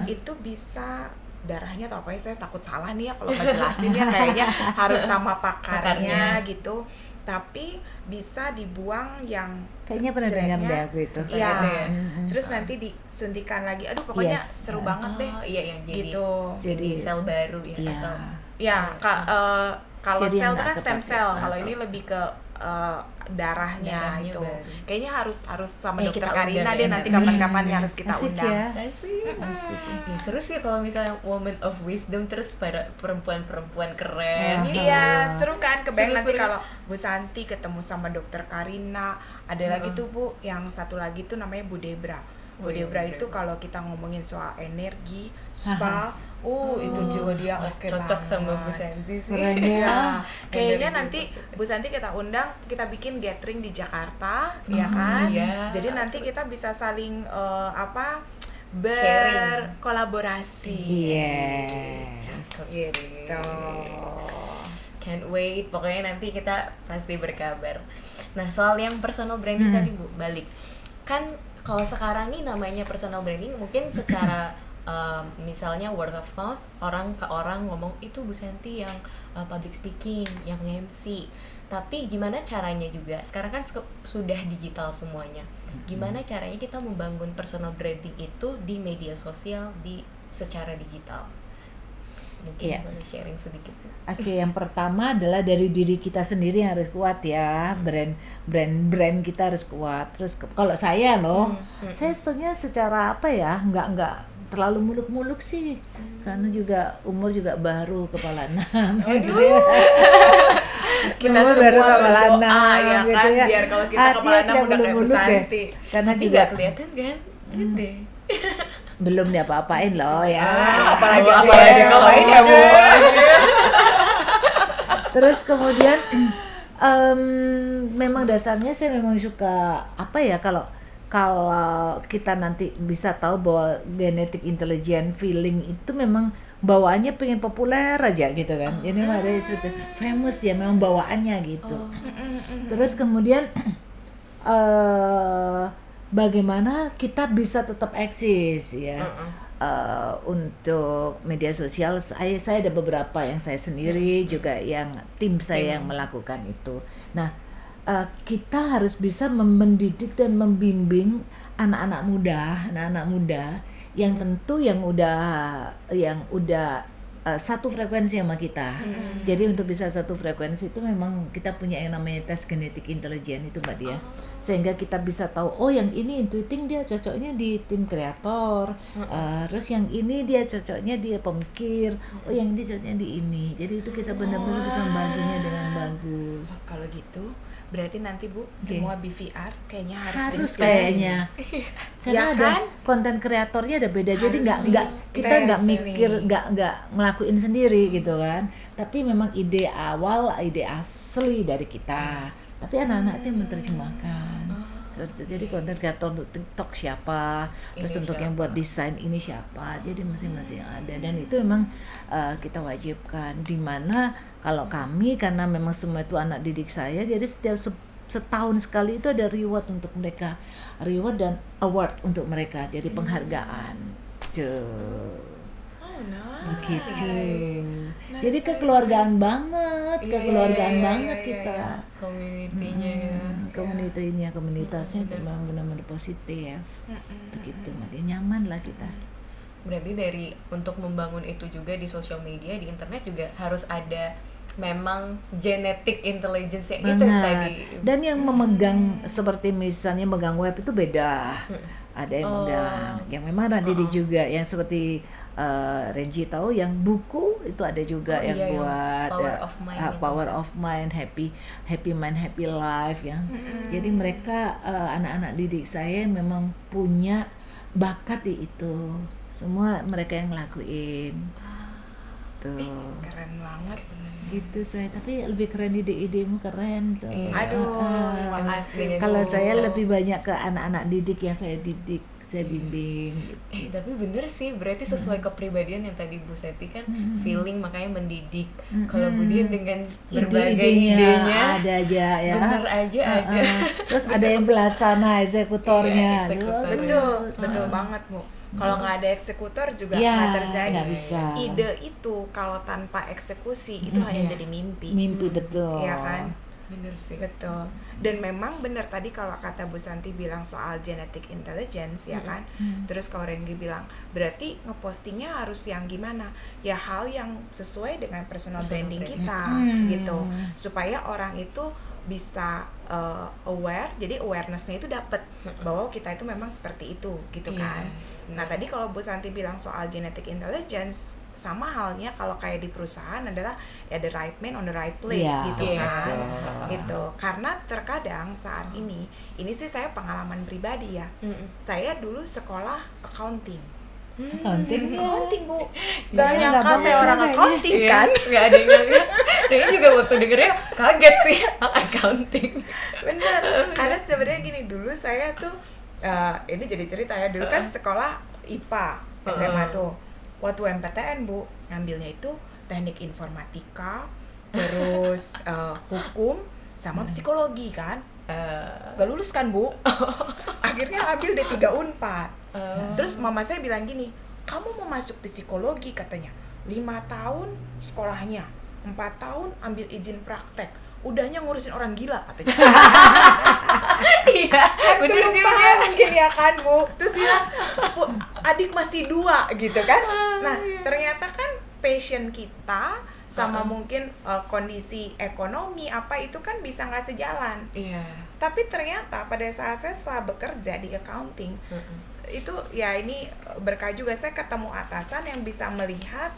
B: itu bisa darahnya atau apa ya, saya takut salah nih ya kalau ngejelasin ya, kayaknya harus sama pakarnya gitu. Tapi bisa dibuang yang
D: Kayaknya pernah dengar
B: jeleknya.
D: deh aku itu.
B: Iya.
A: Gitu ya.
B: Terus nanti disuntikan lagi. Aduh, pokoknya
D: Yes.
B: seru banget deh.
A: Oh iya, yang jadi
B: Gitu.
A: jadi sel baru ya,
D: Iya.
A: atau
B: Ya, kalau
D: Jadi
B: sel
D: yang
B: itu kan
D: nggak
B: stem
D: kepakai.
B: cell. Kalau ini lebih ke darahnya
A: Darahnya
B: itu.
A: baru.
B: Kayaknya harus sama
A: Eh,
B: dokter
A: kita
B: Karina
A: undang
B: deh
A: ya.
B: nanti kapan-kapan harus kita
D: Asik
B: undang.
D: ya.
A: Asik. Ya, seru sih kalau misalnya woman of wisdom terus para perempuan-perempuan keren.
D: Wah.
A: Ya.
B: Iya, seru kan, kebayang nanti
A: Seru-seru.
B: kalau Bu Santi ketemu sama dokter Karina. Ada lagi tuh Bu, yang satu lagi tuh namanya Bu Debra. Bu
A: Oh iya,
B: Debra
A: Bu
B: itu
A: Debra.
B: kalau kita ngomongin soal energi, spa, itu juga dia oke banget.
A: Cocok sama Bu Santi sih.
D: Keren ya.
B: Ya, kayaknya
A: Energi
B: nanti
A: positif.
B: Bu Santi kita undang, kita bikin gathering di Jakarta, ya kan?
A: iya.
B: Jadi nanti kita bisa saling
A: Sharing.
B: berkolaborasi.
D: Yes.
B: Gitu.
A: Can't wait. Pokoknya nanti kita pasti berkabar. Nah, soal yang personal branding tadi Bu, balik. Kan kalau sekarang nih namanya personal branding mungkin secara misalnya word of mouth, orang ke orang ngomong itu Bu Santi yang public speaking, yang MC. Tapi gimana caranya juga? Sekarang kan sudah digital semuanya. Gimana caranya kita membangun personal branding itu di media sosial, secara digital? Mungkin
D: Iya.
A: boleh sharing sedikit.
D: Oke, yang pertama adalah dari diri kita sendiri yang harus kuat ya. Brand kita harus kuat. Terus kalau saya loh, saya sebenarnya secara apa ya, nggak terlalu muluk-muluk sih. Karena juga umur juga baru kepala 6 gitu ya.
B: Kita
D: Umur
B: semua
D: baru kepala
B: berdoa,
D: 6
B: ya
D: gitu
B: kan,
D: ya.
B: biar kalau kita
D: Artinya
B: kepala 6
D: tidak
B: udah kayak Bu
D: muluk-muluk deh.
B: Santi.
D: Karena
A: Tapi
D: juga
A: nggak kelihatan kan? Lihat deh.
D: belum diapa-apain loh ya.
B: Apalagi
A: Apalagi kalau ini ya, Bu.
D: Terus kemudian memang dasarnya saya memang suka apa ya, kalau kita nanti bisa tahu bahwa genetic intelligence feeling itu memang bawaannya pengen populer aja gitu kan. Jadi memang ada seperti famous ya, memang bawaannya gitu. Terus kemudian bagaimana kita bisa tetap eksis ya. Untuk media sosial saya ada beberapa yang saya sendiri juga yang tim saya yang melakukan itu. Nah, kita harus bisa mendidik dan membimbing anak-anak muda yang tentu yang udah satu frekuensi sama kita. Jadi untuk bisa satu frekuensi itu memang kita punya yang namanya tes genetik intelijen itu Mbak Dia. Sehingga kita bisa tahu, oh yang ini intuiting dia cocoknya di tim kreator, terus yang ini dia cocoknya dia pemikir, oh yang ini cocoknya di ini. Jadi itu kita benar-benar bisa membantunya dengan bagus.
B: Kalau gitu, berarti nanti Bu, semua BVR kayaknya harus
D: Harus
B: dites.
D: kayaknya. Karena
B: Ya
D: ada
B: kan?
D: konten kreatornya ada beda. Jadi
B: Harus
D: kita nggak
B: dites
D: mikir,
B: nih.
D: nggak ngelakuin sendiri gitu kan. Tapi memang ide awal, ide asli dari kita. Tapi anak-anak itu yang menerjemahkan. Seperti itu. Jadi konten kreator untuk TikTok siapa, terus
A: Ini
D: untuk yang
A: siapa.
D: buat desain ini siapa. Jadi masing-masing ada, dan itu memang kita wajibkan. Dimana kalau kami, karena memang semua itu anak didik saya, jadi setiap setahun sekali itu ada reward untuk mereka, reward dan award untuk mereka, jadi penghargaan. Tuh. Begitu.
B: Nice,
D: Jadi
B: nice,
D: kekeluargaan banget,
A: Iya,
D: kekeluargaan
B: iya,
D: banget
B: iya,
D: kita.
B: iya.
A: Community-nya ya.
D: Komunitasnya, komunitasnya memang benar-benar positif. Begitu, makanya nyaman lah kita.
A: Berarti dari untuk membangun itu juga di sosial media, di internet juga harus ada memang genetic intelligence yang itu tadi.
D: Dan yang memegang seperti misalnya megang web itu beda. Ada yang megang, yang memang Radidi juga, yang seperti Renji tahu yang buku itu ada juga yang
A: iya, yang
D: buat
A: Power of Mind itu.
D: Power of Mind, Happy Mind Happy Life yang. Jadi mereka anak-anak didik saya memang punya bakat di itu. Semua mereka yang ngelakuin. Tuh.
B: Keren banget.
D: Gitu saya, tapi lebih keren ide-idemu keren tuh.
B: Aduh, makasih.
D: Kalau saya lebih banyak ke anak-anak didik yang saya didik, saya bimbing.
A: Tapi bener sih, berarti sesuai kepribadian yang tadi Bu Seti kan feeling makanya mendidik. Kalau Bu Dian dengan berbagai idenya
D: ada aja ya.
A: bener aja ada.
D: Terus ada yang pelaksana, eksekutornya.
A: Iya, eksekutor.
B: Betul banget Bu. Kalau nggak ada eksekutor juga
D: Iya,
B: nggak terjadi.
D: nggak bisa.
B: Ide itu kalau tanpa eksekusi itu hanya jadi mimpi.
D: Mimpi betul.
B: Iya kan?
A: Bener sih.
B: Betul. Dan memang benar tadi kalau kata Bu Santi bilang soal genetic intelligence ya kan. Terus kalau Rengi bilang berarti ngepostingnya harus yang gimana? Ya hal yang sesuai dengan personal branding kita gitu. Supaya orang itu bisa aware, jadi awareness-nya itu dapat bahwa kita itu memang seperti itu gitu kan. Nah tadi kalau Bu Santi bilang soal genetic intelligence, sama halnya kalau kayak di perusahaan adalah ya the right man on the right place gitu kan. Gitu. Karena terkadang saat ini sih saya pengalaman pribadi ya. Saya dulu sekolah accounting.
D: Accounting
B: Bu. Gak nyangka saya orang accounting kan.
A: Gak ada yang nyangka. Dia juga waktu dengernya kaget sih accounting.
B: Bener. Karena sebenarnya gini, dulu saya tuh ini jadi cerita ya, dulu kan sekolah IPA SMA tuh. Waktu MPTN Bu, ngambilnya itu teknik informatika, terus hukum sama psikologi kan. Gak lulus kan Bu. Akhirnya ambil D3 Unpad. Terus mama saya bilang gini, kamu mau masuk psikologi katanya, 5 tahun sekolahnya, 4 tahun ambil izin praktek, udahnya ngurusin orang gila katanya.
A: Iya, bener juga.
B: Mungkin ya kan Bu. Terus dia, adik masih 2 gitu kan. Nah ternyata kan passion kita sama mungkin kondisi ekonomi apa itu kan bisa nggak sejalan.
A: Iya.
B: Tapi ternyata pada saat saya setelah bekerja di accounting itu ya ini berkah juga, saya ketemu atasan yang bisa melihat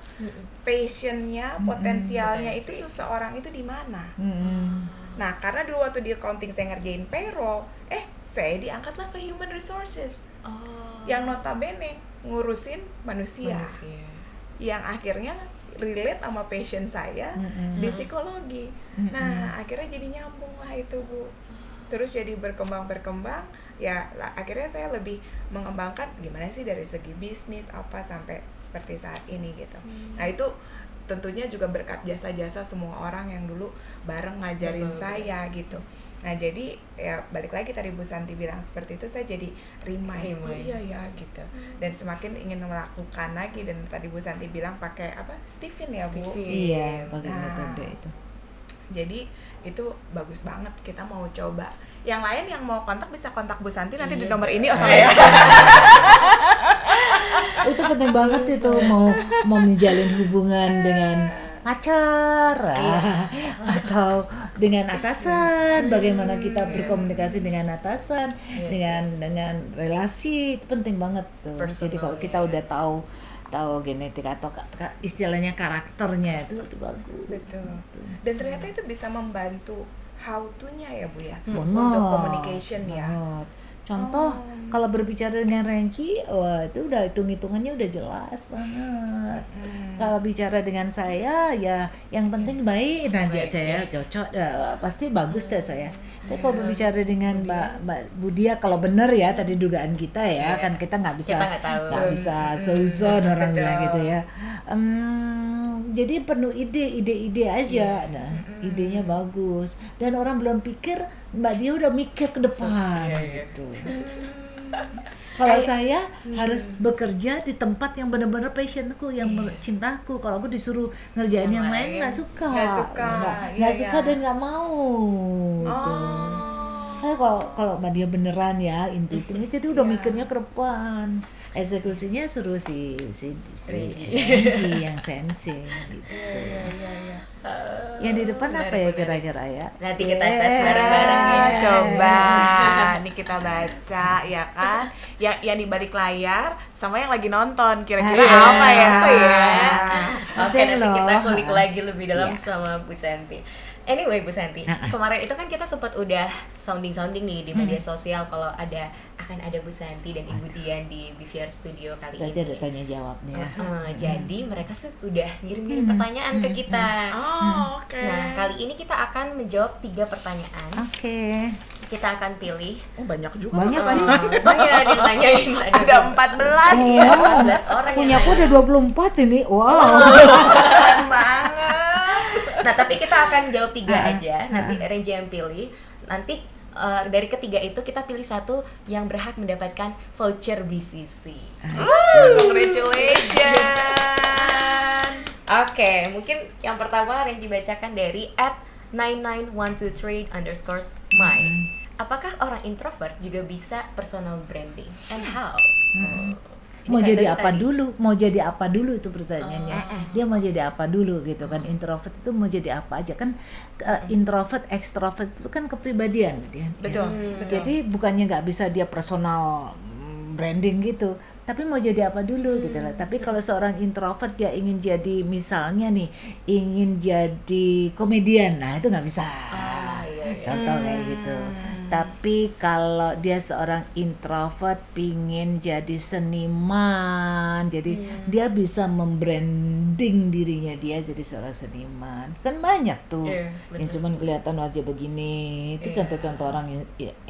B: passionnya, potensialnya itu seseorang itu di mana. Nah karena dulu waktu di accounting saya ngerjain payroll, saya diangkatlah ke human resources yang notabene ngurusin manusia. Yang akhirnya relate sama passion saya di psikologi. Nah akhirnya jadi nyambung lah itu Bu. Terus jadi berkembang ya akhirnya saya lebih mengembangkan gimana sih dari segi bisnis apa sampai seperti saat ini gitu. Nah itu tentunya juga berkat jasa-jasa semua orang yang dulu bareng ngajarin saya gitu. Nah jadi ya balik lagi tadi Bu Santi bilang seperti itu, saya jadi remind. Oh iya ya gitu. Dan semakin ingin melakukan lagi, dan tadi Bu Santi bilang pakai apa? Stephen ya Bu.
D: Iya, pakai metode itu.
B: Jadi itu bagus banget, kita mau coba. Yang lain yang mau kontak bisa kontak Bu Santi nanti di nomor ini ya.
D: Itu penting banget itu mau menjalin hubungan dengan pacar atau dengan atasan, bagaimana kita berkomunikasi dengan atasan, dengan relasi, itu penting banget tuh. Jadi kalau kita udah tahu genetik atau istilahnya karakternya itu bagus.
B: Betul. Dan ternyata itu bisa membantu how to-nya ya Bu ya.
D: Banget,
B: untuk communication ya.
D: Contoh kalau berbicara dengan Renji, wah itu udah hitung-hitungannya udah jelas banget. Kalau bicara dengan saya ya yang penting baik aja saya cocok, pasti bagus deh saya. Tapi kalau berbicara dengan Mbak Budia, kalau bener ya tadi dugaan kita ya, kan kita nggak bisa suzon orang bilang gitu ya. Jadi penuh ide aja. Nah, idenya bagus dan orang belum pikir, Mbak Dia udah mikir ke depan gitu. Kalau saya harus bekerja di tempat yang benar-benar passionku, yang cintaku. Kalau aku disuruh ngerjain yang lain nggak suka, nggak suka dan nggak mau. Kalau Mbak Dia beneran ya intuitifnya, jadi udah mikirnya ke depan. Eksekusinya suruh si Renji yang sensing gitu. Yang di depan apa ya kira-kira ya?
A: Nanti kita tes bareng-bareng ya.
B: Coba nih kita baca ya kan, yang di balik layar sama yang lagi nonton kira-kira apa ya?
A: Oke, nanti
D: loh.
A: kita kulik lagi lebih dalam sama Bu Santi. Anyway Bu Santi, kemarin itu kan kita sempat udah sounding nih di media sosial kalau akan ada Bu Santi dan Ibu Dian di BVR Studio kali
D: Berarti
A: ini.
D: ada tanya jawabnya.
A: Jadi mereka udah ngirim pertanyaan ke kita.
B: Oke.
A: Nah, kali ini kita akan menjawab 3 pertanyaan.
D: Oke.
A: Kita akan pilih.
B: Banyak juga.
D: Banyak
B: tadi.
A: Ya, ditanyain
B: Ada 14.
A: 14 orang
D: Punya
A: yang
D: aku
A: ada.
D: ada 24 ini. Wow.
B: Keren banget.
A: Nah, tapi kita akan jawab 3 aja. Nanti Renji yang pilih. Nanti dari ketiga itu kita pilih satu yang berhak mendapatkan voucher BCC.
B: Congratulations.
A: Oke, mungkin yang pertama Renji bacakan dari @99123_my. Apakah orang introvert juga bisa personal branding and how?
D: Mau
A: Ini kayak
D: jadi
A: dari
D: apa
A: tadi.
D: dulu? Mau jadi apa dulu itu pertanyaannya. Dia mau jadi apa dulu gitu kan. Introvert itu mau jadi apa aja kan. Introvert, extrovert itu kan kepribadian dia.
B: Betul.
D: Jadi bukannya nggak bisa dia personal branding gitu, tapi mau jadi apa dulu gitu lah. Tapi kalau seorang introvert dia ingin jadi, misalnya nih ingin jadi komedian, nah itu nggak bisa. Contoh kayak gitu. Tapi kalau dia seorang introvert pingin jadi seniman, jadi dia bisa membranding dirinya dia jadi seorang seniman. Kan banyak tuh yang cuman kelihatan wajah begini. Itu contoh-contoh orang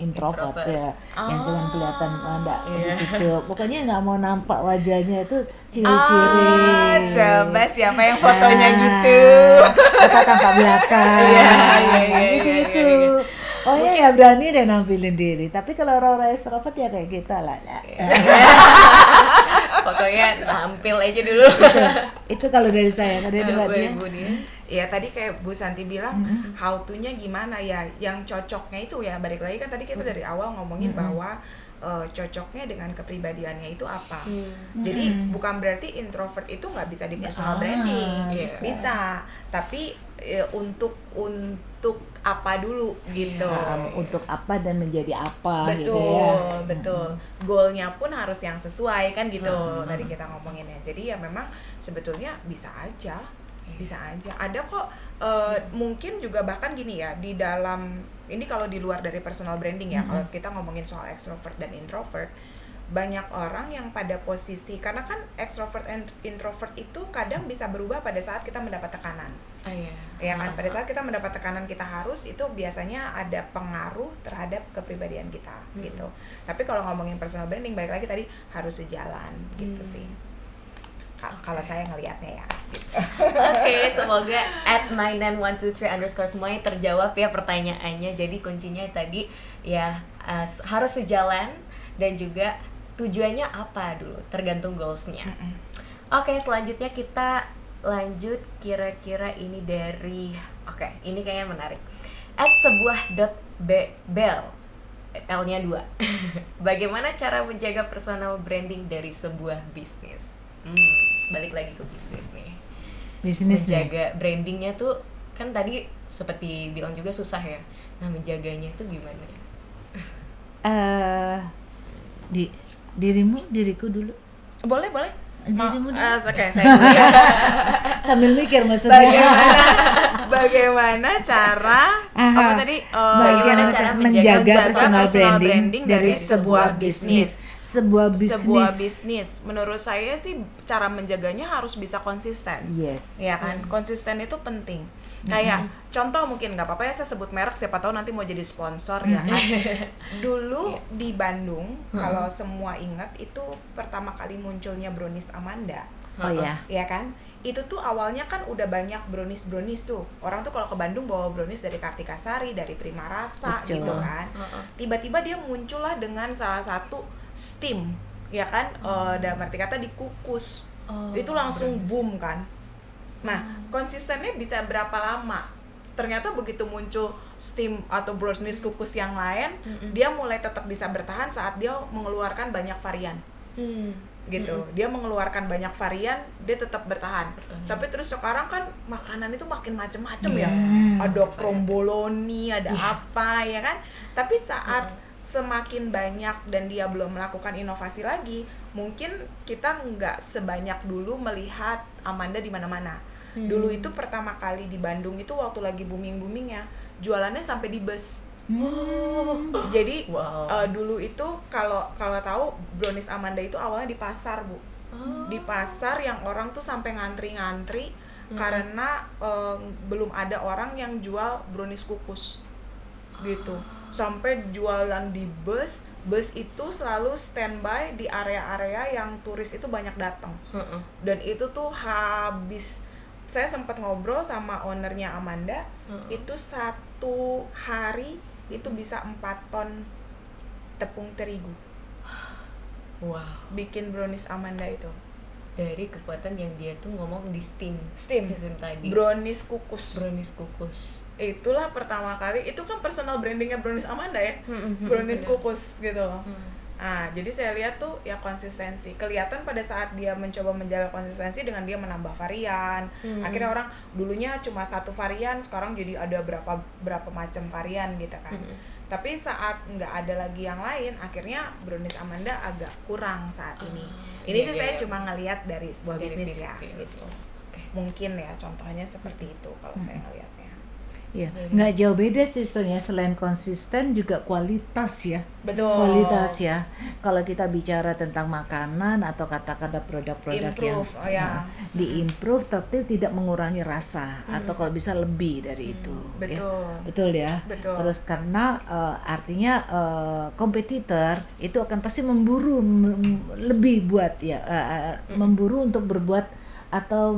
D: introvert ya, yang cuman kelihatan enggak gitu. Pokoknya nggak mau nampak wajahnya, itu ciri-ciri.
B: Coba siapa yang fotonya gitu?
D: Kita tampak belakang. Gitu. Oh ya nggak berani deh nampilin diri. Tapi kalau orang-orang extrovert ya kayak kita lah.
A: Pokoknya tampil aja dulu.
D: Itu kalau dari saya. Kalau dari Mbak Dian?
A: Bu Dian.
B: Ya tadi kayak Bu Santi bilang, how to-nya gimana ya? Yang cocoknya itu ya, balik lagi kan tadi kita dari awal ngomongin bahwa cocoknya dengan kepribadiannya itu apa. Jadi bukan berarti introvert itu nggak bisa di personal branding, bisa. Tapi untuk apa dulu gitu.
D: Untuk apa dan menjadi apa
B: Betul,
D: gitu ya.
B: betul. Goalnya pun harus yang sesuai kan gitu. Tadi kita ngomonginnya. Jadi ya memang sebetulnya bisa aja. Ada kok mungkin juga bahkan gini ya, di dalam ini kalau di luar dari personal branding ya, kalau kita ngomongin soal extrovert dan introvert, banyak orang yang pada posisi, karena kan extrovert and introvert itu kadang bisa berubah pada saat kita mendapat tekanan. Ya kan, pada saat kita mendapat tekanan kita harus, itu biasanya ada pengaruh terhadap kepribadian kita gitu. Tapi kalau ngomongin personal branding, balik lagi tadi harus sejalan gitu sih. Kalau saya ngelihatnya ya gitu.
A: Oke, semoga @99123_my terjawab ya pertanyaannya. Jadi kuncinya tadi ya harus sejalan, dan juga tujuannya apa dulu, tergantung goalsnya. Oke, selanjutnya kita lanjut, kira-kira ini dari, ini kayaknya menarik. @sebuah.bel, L-nya 2. Bagaimana cara menjaga personal branding dari sebuah bisnis? Balik lagi ke bisnis nih.
D: Bisnisnya.
A: Menjaga brandingnya tuh kan tadi seperti bilang juga susah ya. Nah, menjaganya tuh gimana ya?
D: Diriku dulu.
B: Boleh.
D: Dirimu dulu.
B: Oke, saya dulu ya.
D: Sambil mikir maksudnya.
B: Bagaimana cara apa tadi?
A: Bagaimana cara
D: menjaga personal
B: personal
D: branding dari sebuah bisnis. Sebuah
B: bisnis. Menurut saya sih cara menjaganya harus bisa konsisten.
D: Yes.
B: Ya kan, konsisten itu penting. Kayak contoh, mungkin nggak apa-apa ya saya sebut merek, siapa tahu nanti mau jadi sponsor ya kan. Dulu di Bandung, kalau semua ingat, itu pertama kali munculnya Brownies Amanda.
D: Oh ya.
B: Ya kan? Itu tuh awalnya kan udah banyak brownies tuh. Orang tuh kalau ke Bandung bawa brownies dari Kartika Sari, dari Prima Rasa.
D: Betul.
B: Gitu kan. Tiba-tiba dia muncullah dengan salah satu steam, ya kan, dalam arti kata dikukus, itu langsung boom kan. Nah, konsistennya bisa berapa lama? Ternyata begitu muncul steam atau brownies kukus yang lain, dia mulai tetap bisa bertahan saat dia mengeluarkan banyak varian. Gitu. Dia mengeluarkan banyak varian, dia tetap bertahan. Tapi terus sekarang kan makanan itu makin macem-macem ya. Ada kromboloni, ada apa ya kan? Tapi saat semakin banyak dan dia belum melakukan inovasi lagi, mungkin kita nggak sebanyak dulu melihat Amanda di mana-mana. Dulu itu pertama kali di Bandung itu waktu lagi booming-boomingnya, jualannya sampai di bus. Jadi dulu itu kalau tahu brownies Amanda itu awalnya di pasar, Bu. Di pasar yang orang tuh sampai ngantri-ngantri karena belum ada orang yang jual brownies kukus. Gitu. Sampai jualan di bus itu selalu standby di area-area yang turis itu banyak datang. Dan itu tuh habis. Saya sempat ngobrol sama ownernya Amanda, itu satu hari itu bisa 4 ton tepung terigu.
A: Wow.
B: Bikin brownies Amanda itu.
A: Dari kekuatan yang dia tuh ngomong di steam tadi.
B: Brownies kukus. Itulah pertama kali, itu kan personal brandingnya brownies Amanda ya. Brownies kukus gitu. Nah, jadi saya lihat tuh ya konsistensi. Kelihatan pada saat dia mencoba menjaga konsistensi dengan dia menambah varian. Akhirnya orang dulunya cuma 1 varian, sekarang jadi ada berapa macam varian gitu kan. Tapi saat nggak ada lagi yang lain, akhirnya brownies Amanda agak kurang saat ini. Ini sih saya cuma ngelihat dari sebuah bisnis ya gitu. Mungkin ya contohnya seperti itu kalau saya ngelihatnya.
D: Ya, nggak jauh beda sih sebetulnya, selain konsisten juga kualitas ya.
B: Betul.
D: Kualitas ya. Kalau kita bicara tentang makanan atau katakanlah produk-produk
B: Improve,
D: yang diimprove, tapi tidak mengurangi rasa atau kalau bisa lebih dari itu.
B: Betul.
D: Ya. Betul ya.
B: Betul.
D: Terus karena artinya kompetitor itu akan pasti memburu lebih buat ya, memburu untuk berbuat atau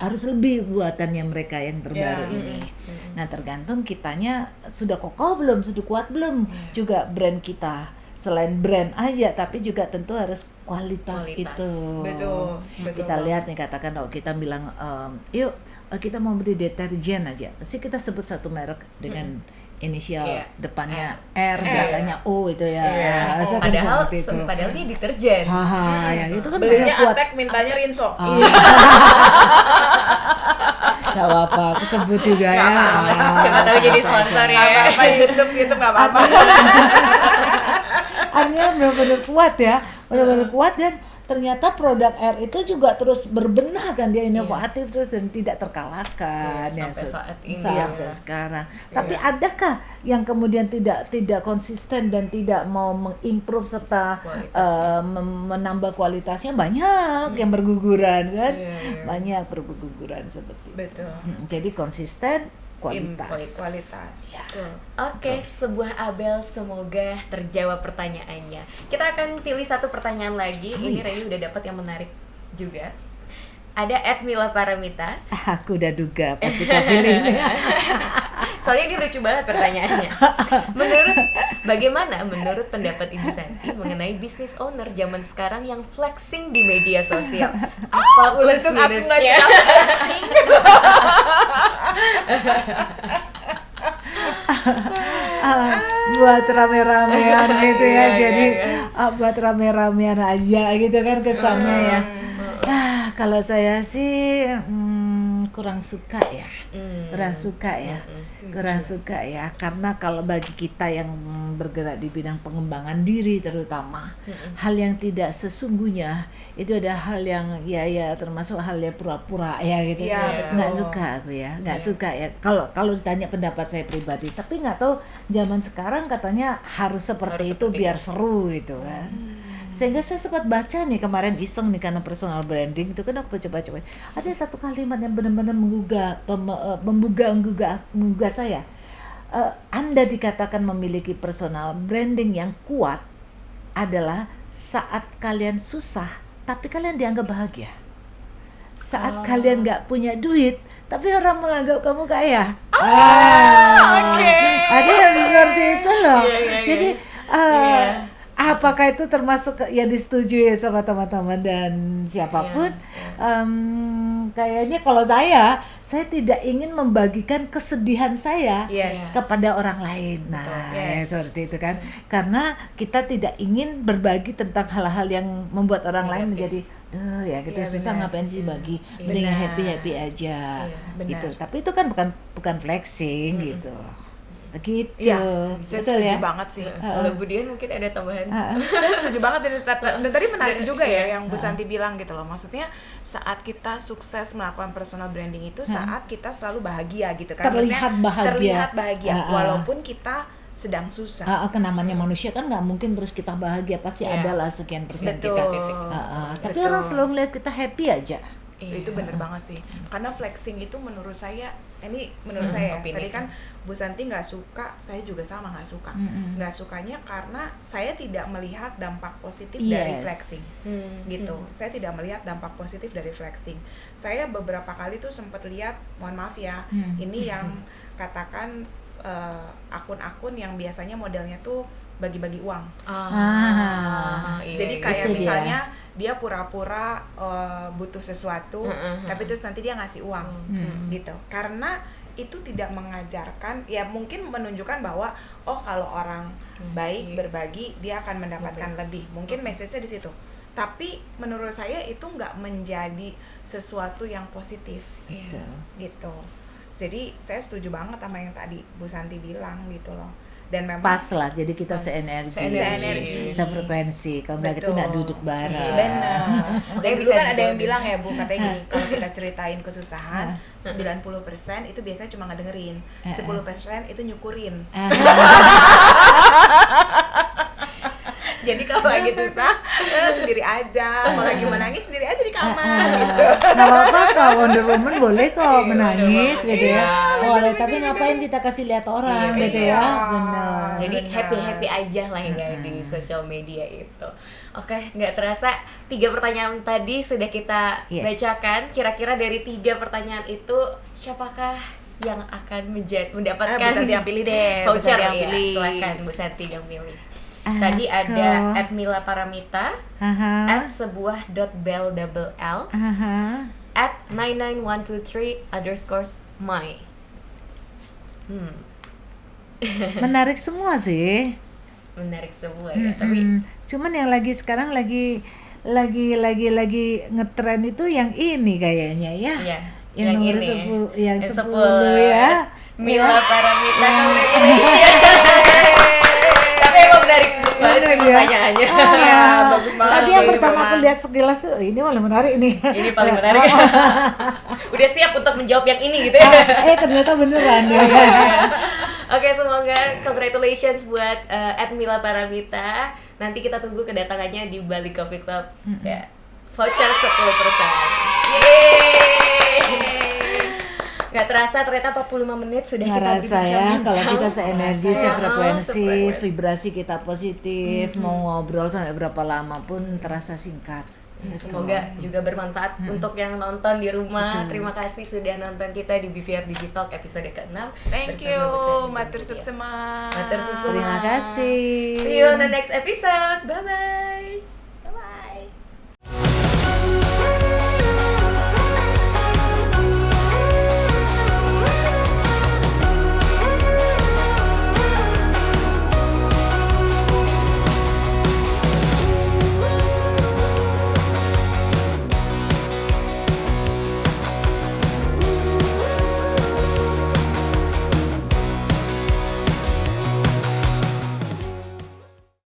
D: harus lebih buatannya mereka yang terbaru ini. Nah, tergantung kitanya sudah kokoh belum, sudah kuat belum juga brand kita. Selain brand aja, tapi juga tentu harus kualitas. Itu.
B: Betul.
D: Kita lihat nih, katakan kalau kita bilang yuk kita mau beli deterjen aja, pasti kita sebut satu merek dengan inisial depannya R, belakangnya O itu ya.
A: Padahal dia deterjen.
D: Ya itu kan
C: belinya
D: kuat.
C: Attack, mintanya Rinso.
D: Gak apa-apa, kesebut juga ya.
A: Siapa tahu jadi sponsor ya.
B: Apa YouTube nggak apa-apa.
D: Artinya benar-benar kuat ya, benar-benar kuat, dan ternyata produk R itu juga terus berbenah kan, dia inovatif terus dan tidak terkalahkan
A: sampai saat ini
D: sampai sekarang. Tapi adakah yang kemudian tidak konsisten dan tidak mau mengimprove serta menambah kualitasnya? Banyak yang berguguran kan, banyak berguguran seperti itu.
B: Betul.
D: Jadi konsisten, kualitas.
B: Ya.
A: Oke, sebuah Abel, semoga terjawab pertanyaannya. Kita akan pilih satu pertanyaan lagi. Ini Reni udah dapat yang menarik juga. Ada @Mila Paramita.
D: Aku udah duga pasti kau pilih.
A: Soalnya ini lucu banget pertanyaannya. Bagaimana menurut pendapat Ibu Santi mengenai business owner zaman sekarang yang flexing di media sosial? Apa plus minusnya?
D: Buat rame-ramean gitu ya, jadi buat rame-ramean aja gitu kan kesannya ya. Kalau saya sih kurang suka ya, kurang suka ya, karena kalau bagi kita yang bergerak di bidang pengembangan diri terutama, hal yang tidak sesungguhnya itu ada hal yang ya termasuk hal yang pura-pura ya gitu. Nggak suka aku ya, nggak suka ya. Kalau ditanya pendapat saya pribadi, tapi nggak tahu zaman sekarang katanya harus seperti itu biar seru gitu kan. Sehingga saya sempat baca nih kemarin iseng nih karena personal branding itu kan, aku baca ada satu kalimat yang benar-benar menggugah saya. Anda dikatakan memiliki personal branding yang kuat adalah saat kalian susah tapi kalian dianggap bahagia. Saat kalian nggak punya duit tapi orang menganggap kamu kaya. Ada yang seperti itu loh. Jadi apakah itu termasuk yang disetujui sama teman-teman dan siapapun? Kayaknya kalau saya tidak ingin membagikan kesedihan saya
B: Yes.
D: kepada orang lain. Nah, ya,
B: Yes.
D: seperti itu kan. Karena kita tidak ingin berbagi tentang hal-hal yang membuat orang lain menjadi ya kita
B: Iya,
D: susah,
B: benar.
D: ngapain sih bagi, mending
B: Benar.
D: happy aja
B: benar.
D: gitu. Tapi itu kan bukan flexing gitu. Begitu.
B: Iya, saya
D: Betul
B: setuju
D: ya?
B: banget sih.
A: Kalau Budian mungkin ada tambahan.
B: Saya setuju banget dan tadi menarik juga ya yang Bu Santi bilang gitu loh. Maksudnya saat kita sukses melakukan personal branding itu saat kita selalu bahagia gitu kan.
D: Terlihat
B: Maksudnya,
D: bahagia.
B: Terlihat bahagia walaupun kita sedang susah.
D: Kan namanya manusia kan nggak mungkin terus kita bahagia, pasti
A: Iya.
D: adalah sekian persen
B: Betul.
D: kita. Tapi
B: Betul.
D: orang selalu ngeliat kita happy aja.
B: Itu bener banget sih. Karena flexing itu menurut saya, ini menurut saya ya,
A: opini.
B: tadi kan Bu Santi nggak suka, saya juga sama nggak suka. Nggak sukanya karena saya tidak melihat dampak positif dari
D: Yes.
B: flexing. Gitu. Saya tidak melihat dampak positif dari flexing. Saya beberapa kali tuh sempat lihat, mohon maaf ya, ini yang katakan akun-akun yang biasanya modelnya tuh bagi-bagi uang.
A: Iya,
B: Jadi
A: iya.
B: kayak
D: Itu dia.
B: misalnya dia pura-pura butuh sesuatu, tapi terus nanti dia ngasih uang, gitu. Karena itu tidak mengajarkan, ya mungkin menunjukkan bahwa kalau orang baik berbagi dia akan mendapatkan lebih. Mungkin message-nya di situ. Tapi menurut saya itu nggak menjadi sesuatu yang positif, gitu. Jadi saya setuju banget sama yang tadi Bu Santi bilang gitu loh. Dan memang
D: Pas lah, jadi kita seenergi,
B: Seenergi.
D: sefrekuensi. Kalau nggak gitu
B: Betul.
D: nggak duduk bareng.
B: Benar. Dan
A: Makanya
B: dulu
A: bisa
B: kan ada yang
A: dijodohin.
B: bilang ya Bu, katanya gini, kalau kita ceritain kesusahan, 90% itu biasanya cuma ngedengerin, 10% itu nyukurin. Jadi kalau lagi susah, sendiri aja. Kalau lagi menangis, sendiri aja di kamar gitu.
D: Nggak apa-apa kok, Wonder Woman boleh kok menangis gitu ya.
B: Iya,
D: Boleh, tapi ngapain kita kasih lihat orang gitu ya. Benar.
A: Jadi
B: Benar.
A: happy aja lah ya di sosial media itu. Oke, nggak terasa 3 pertanyaan tadi sudah kita
D: Yes.
A: bacakan. Kira-kira dari 3 pertanyaan itu siapakah yang akan mendapatkan
B: Bu Santi yang pilih deh. Bu
A: voucher?
B: Santi yang
A: Ya,
B: pilih.
A: silakan Bu Santi yang pilih. Tadi ada @milaparamita, @sebuah.bell_, @99123_my.
D: Menarik semua sih.
A: Menarik semua ya, tapi
D: Cuman yang sekarang lagi ngetren itu yang ini kayaknya ya.
A: Iya,
D: Yang nomor
A: ini
D: 10, yang 10
A: 10
D: ya.
A: Mila Paramita, congratulations. Tapi emang menarik banget sih pertanyaannya.
B: bagus banget
D: Tadi yang
B: sih,
D: pertama aku
B: memang.
D: lihat sekilas tuh, ini malah menarik nih.
A: Ini paling menarik. Udah siap untuk menjawab yang ini gitu ya.
D: Ternyata beneran ya.
A: Oke, semoga congratulations buat @Mila Paramita. Nanti kita tunggu kedatangannya di Bali Coffee Club. Ya. Voucher 10%. Yeay. Gak terasa ternyata 45 menit sudah
D: Nggak
A: kita
D: rasa ya,
A: berbincang-bincang.
D: kalau kita seenergi,
A: Ngerasa ya.
D: sefrekuensi,
A: Sefrekuensi.
D: vibrasi kita positif, mau ngobrol sampai berapa lama pun terasa singkat.
A: Semoga juga bermanfaat untuk yang nonton di rumah. Terima kasih sudah nonton kita di BVR Digital episode ke-6.
B: Thank you, matur suksema.
A: Matur suksema.
D: Terima kasih.
A: See you on the next episode. Bye bye.